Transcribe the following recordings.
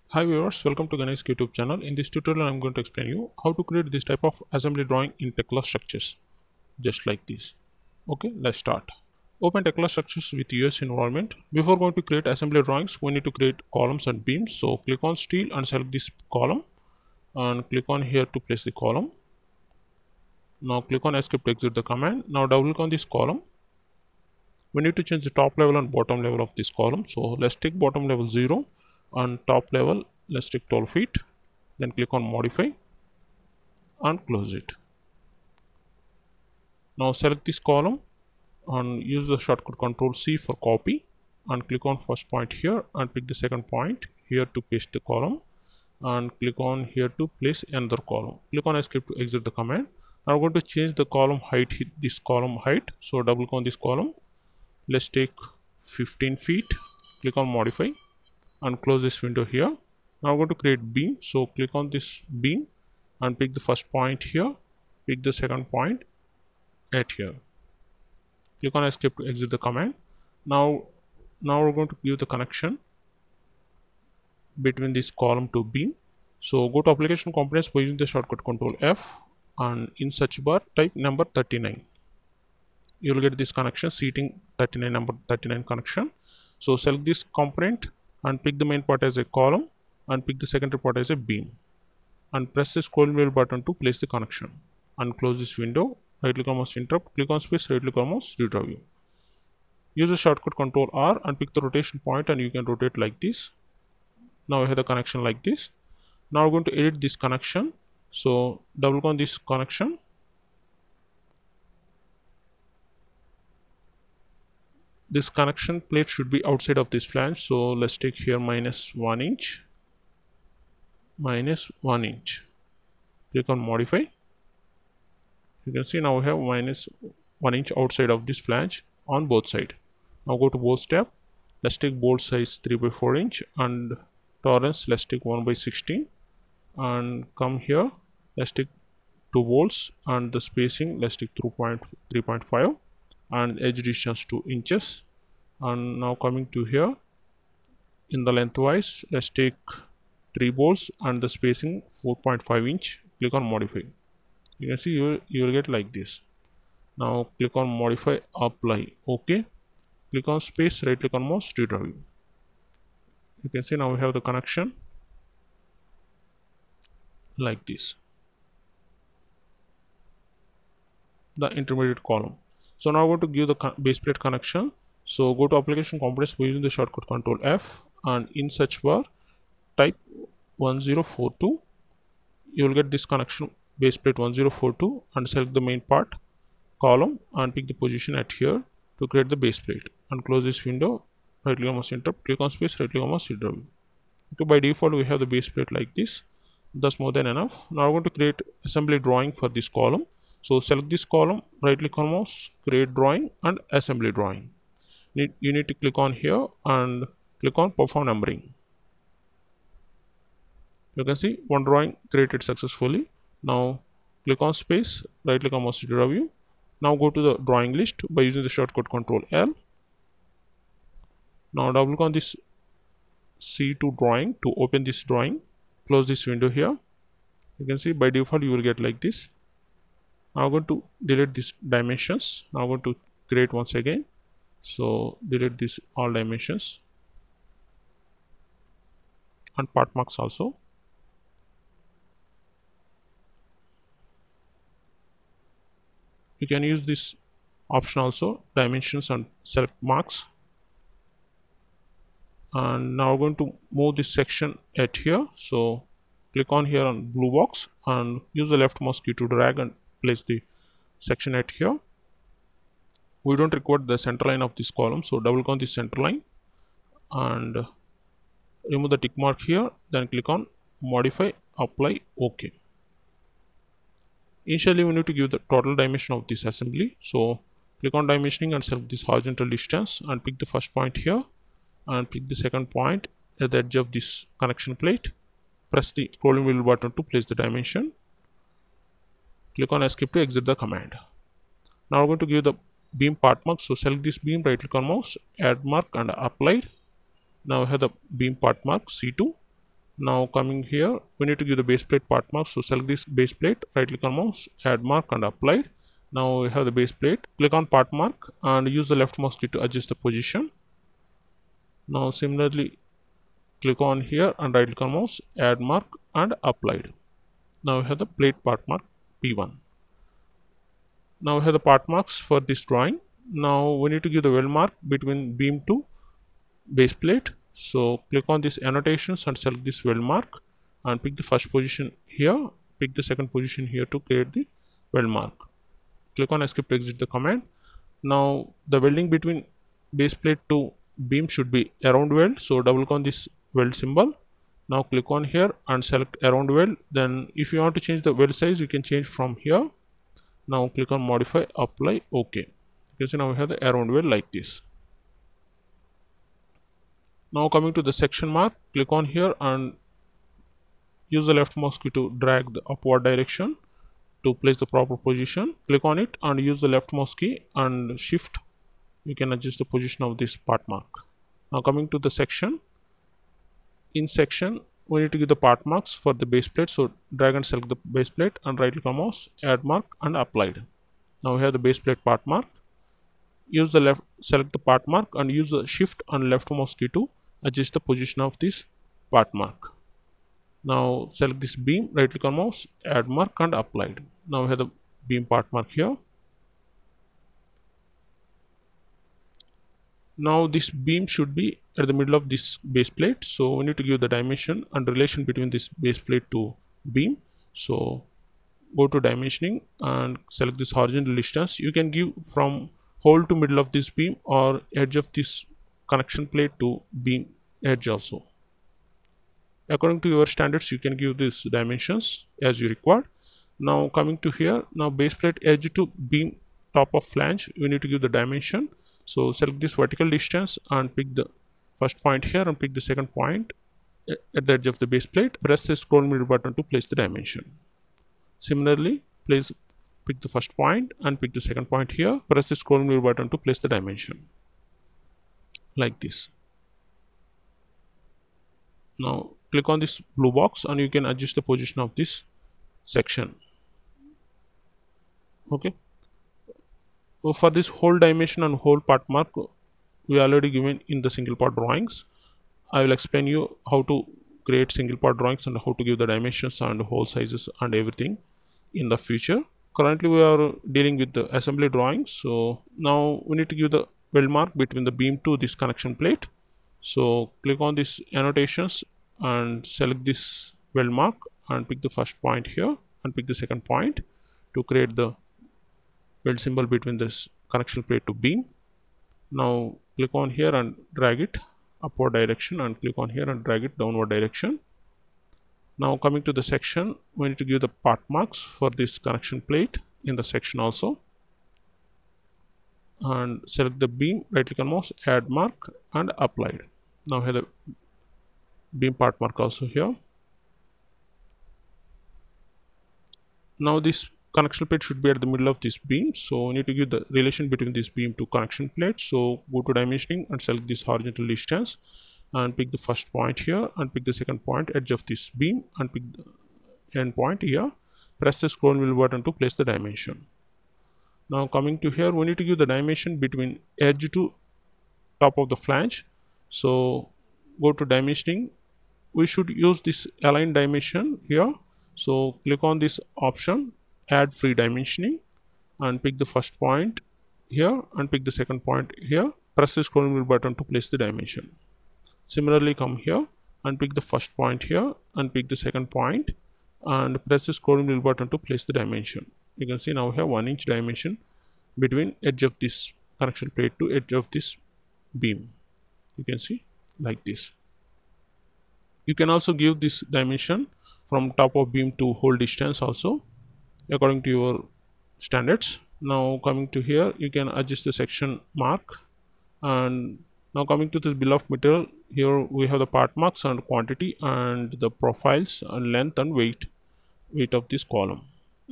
Hi viewers, welcome to Ganesh YouTube channel. In this tutorial, I'm going to explain you how to create this type of assembly drawing in Tekla structures, just like this. Okay, let's start. Open Tekla structures with US environment. Before going to create assembly drawings, we need to create columns and beams. So click on steel and select this column and click on here to place the column. Now click on escape to exit the command. Now double click on this column. We need to change the top level and bottom level of this column. So let's take bottom level 0 and top level let's take 12 feet. Then click on modify and close it. Now select this column and use the shortcut Control C for copy and click on first point here and pick the second point here to paste the column and click on here to place another column. Click on escape to exit the command. Now I'm going to change the column height, this column height. So double click on this column. Let's take 15 feet. Click on modify and close this window here. Now I'm going to create beam. So click on this beam and pick the first point here. Pick the second point at here. Click on escape to exit the command. Now we're going to give the connection between this column to beam. So go to application components by using the shortcut Control F and in search bar type number 39. You will get this connection, seating 39, number 39 connection. So select this component and pick the main part as a column and pick the secondary part as a beam and press the scroll wheel button to place the connection and close this window. Right click on mouse interrupt, click on space, right click on mouse redraw view. Use the shortcut Control R and pick the rotation point and you can rotate like this. Now we have the connection like this. Now we're going to edit this connection. So double click on this connection. This connection plate should be outside of this flange. So let's take here -1 inch. -1 inch. Click on modify. You can see now we have -1 inch outside of this flange on both sides. Now go to bolts tab. Let's take bolt size 3/4 inch and tolerance let's take 1/16 and come here. Let's take 2 bolts and the spacing let's take 3.5 and edge distance 2 inches. And now coming to here in the lengthwise let's take 3 bolts and the spacing 4.5 inch. Click on modify. You can see you will get like this. Now click on modify, apply, okay. Click on space, right click on mouse, redraw view. You can see now we have the connection like this, the intermediate column. So now we're going to give the base plate connection. So go to application components by using the shortcut Control F and in search bar type 1042. You will get this connection base plate 1042 and select the main part column and pick the position at here to create the base plate and close this window. Right click on mouse interrupt, click on space, right click on mouse redraw view. Okay, by default we have the base plate like this. That's more than enough. Now we're going to create assembly drawing for this column. So select this column, right click on mouse, create drawing and assembly drawing. You need to click on here and click on perform numbering. You can see one drawing created successfully. Now click on space, right click on mouse redraw view. Now go to the drawing list by using the shortcut Control L. Now double click on this C2 drawing to open this drawing. Close this window here. You can see by default you will get like this. Now I'm going to delete these dimensions. Now I'm going to create once again. So delete this all dimensions and part marks also. You can use this option also, dimensions and select marks. And now we're going to move this section at here. So click on here on blue box and use the left mouse key to drag and place the section at here. We don't require the center line of this column, so double click on this center line and remove the tick mark here, then click on modify, apply, OK. Initially we need to give the total dimension of this assembly. So click on dimensioning and select this horizontal distance and pick the first point here and pick the second point at the edge of this connection plate. Press the scrolling wheel button to place the dimension. Click on escape to exit the command. Now we're going to give the beam part mark. So select this beam, right click on mouse, add mark and applied. Now we have the beam part mark C2. Now coming here, we need to give the base plate part mark. So select this base plate, right click on mouse, add mark and apply. Now we have the base plate. Click on part mark and use the left mouse key to adjust the position. Now similarly click on here and right click on mouse, add mark and applied. Now we have the plate part mark P1. Now we have the part marks for this drawing. Now we need to give the weld mark between beam to base plate. So click on this annotations and select this weld mark and pick the first position here, pick the second position here to create the weld mark. Click on escape to exit the command. Now the welding between base plate to beam should be around weld, so double click on this weld symbol. Now click on here and select around weld. Then if you want to change the weld size, you can change from here. Now click on modify, apply, OK. You can see now we have the around weld like this. Now coming to the section mark, click on here and use the left mouse key to drag the upward direction to place the proper position. Click on it and use the left mouse key and shift. You can adjust the position of this part mark. Now coming to the section. In section, we need to give the part marks for the base plate. So drag and select the base plate and right click on mouse, add mark and applied. Now we have the base plate part mark. Use the left, select the part mark and use the shift and left mouse key to adjust the position of this part mark. Now select this beam, right click on mouse, add mark and applied. Now we have the beam part mark here. Now this beam should be at the middle of this base plate, so we need to give the dimension and relation between this base plate to beam. So go to dimensioning and select this horizontal distance. You can give from hole to middle of this beam or edge of this connection plate to beam edge also. According to your standards, you can give these dimensions as you require. Now coming to here, now base plate edge to beam top of flange, you need to give the dimension. So select this vertical distance and pick the first point here and pick the second point at the edge of the base plate. Press the scroll wheel button to place the dimension. Similarly, pick the first point and pick the second point here. Press the scroll wheel button to place the dimension. Like this. Now click on this blue box and you can adjust the position of this section. Okay. So for this whole dimension and whole part mark, we already given in the single part drawings. I will explain you how to create single part drawings and how to give the dimensions and hole sizes and everything in the future. Currently we are dealing with the assembly drawings. So now we need to give the weld mark between the beam to this connection plate. So click on this annotations and select this weld mark and pick the first point here and pick the second point to create the weld symbol between this connection plate to beam. Now click on here and drag it upward direction and click on here and drag it downward direction. Now coming to the section, we need to give the part marks for this connection plate in the section also. And select the beam, right click on mouse, add mark and applied. Now we have the beam part mark also here. Now this connection plate should be at the middle of this beam, so we need to give the relation between this beam to connection plate. So go to dimensioning and select this horizontal distance and pick the first point here and pick the second point edge of this beam and pick the end point here. Press the scroll wheel button to place the dimension. Now coming to here, we need to give the dimension between edge to top of the flange. So go to dimensioning. We should use this align dimension here. So click on this option, add free dimensioning and pick the first point here and pick the second point here. Press the scroll wheel button to place the dimension. Similarly, come here and pick the first point here and pick the second point and press the scroll wheel button to place the dimension. You can see now we have 1 inch dimension between edge of this connection plate to edge of this beam. You can see like this. You can also give this dimension from top of beam to hole distance also according to your standards. Now coming to here, you can adjust the section mark. And now coming to this bill of material, here we have the part marks and quantity and the profiles and length and weight of this column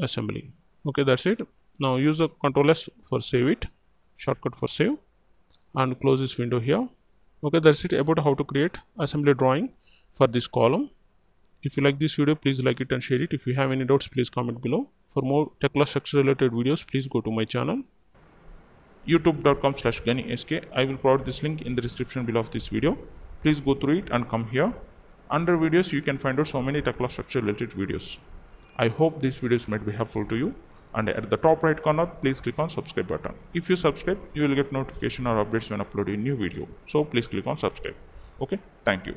assembly. Okay, that's it. Now use the Ctrl S for save it, shortcut for save, and close this window here. Okay, that's it about how to create assembly drawing for this column. If you like this video, please like it and share it. If you have any doubts, please comment below. For more Tekla structure related videos, please go to my channel youtube.com/GhaniSK. I will provide this link in the description below of this video. Please go through it and come here. Under videos, you can find out so many Tekla structure related videos. I hope these videos might be helpful to you. And at the top right corner, please click on subscribe button. If you subscribe, you will get notification or updates when I upload a new video. So please click on subscribe. Okay, thank you.